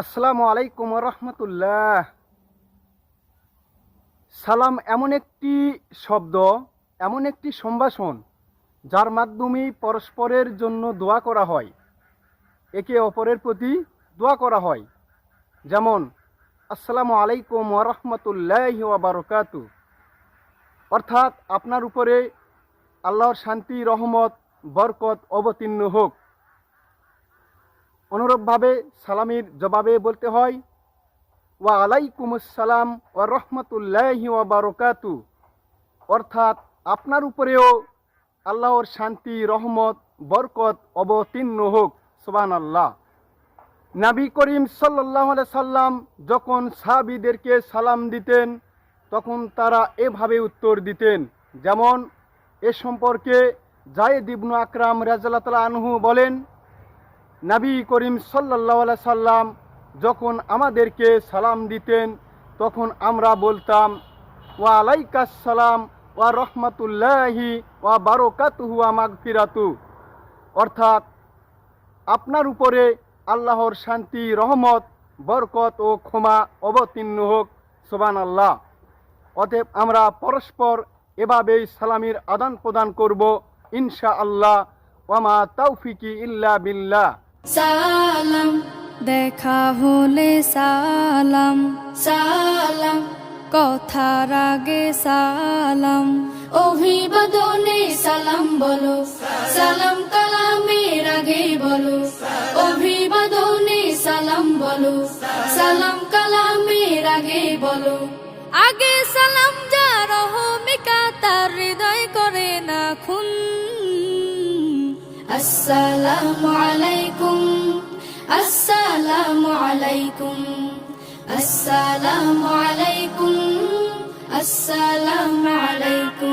আসসালামু আলাইকুম রহমতুল্লাহ। সালাম এমন একটি শব্দ, এমন একটি সম্ভাষণ যার মাধ্যমে পরস্পরের জন্য দোয়া করা হয়, একে অপরের প্রতি দোয়া করা হয়। যেমন আসসালামু আলাইকুম রহমতুল্লাহি ওয়া বারাকাতুহু, অর্থাৎ আপনার উপরে আল্লাহর শান্তি, রহমত, বরকত অবতীর্ণ হোক। অনুরূপভাবে সালামির জবাবে বলতে হয় ওয়া আলাইকুমুস সালাম ওয়া রহমতুল্লাহি ওয়া বারাকাতুহু, অর্থাৎ আপনার উপরেও আল্লাহর শান্তি, রহমত, বরকত অবতীর্ণ হোক। সুবহানাল্লাহ। নবী করিম সাল্লাল্লাহু আলাইহি সাল্লাম যখন সাহাবীদেরকে সালাম দিতেন তখন তারা এভাবে উত্তর দিতেন। যেমন এ সম্পর্কে যায়েদ ইবনে আকরাম রাদিয়াল্লাহু তাআলা আনহু বলেন, নবী করিম সাল্লাল্লাহু আলাইহি সাল্লাম যখন আমাদেরকে সালাম দিতেন তখন আমরা বলতাম ওয়া আলাইকাস সালাম ওয়া রহমাতুল্লাহি ওয়া বারাকাতুহু ওয়া মাগফিরাতু, অর্থাৎ আপনার উপরে আল্লাহর শান্তি, রহমত, বরকত ও ক্ষমা অবতীর্ণ হোক। সুবহানাল্লাহ। অতএব আমরা পরস্পর এভাবেই সালামির আদান প্রদান করব ইনশাআল্লাহ। ওয়া মা তাওফিকি ইল্লা বিল্লাহ। সালাম দেখা হলে সালাম, সালাম কথার আগে সালাম, অভিবাদনে সালাম বলো, সালাম কালামের আগে বলো, অভিবাদনে সালাম বলো, সালাম কালামের আগে বলো। আগে সালাম যার রহমিকা তার হৃদয় করে না খুন। আসসালামু আলাইকুম, আসসালামু আলাইকুম, আসসালামু আলাইকুম, আসসালামু আলাইকুম।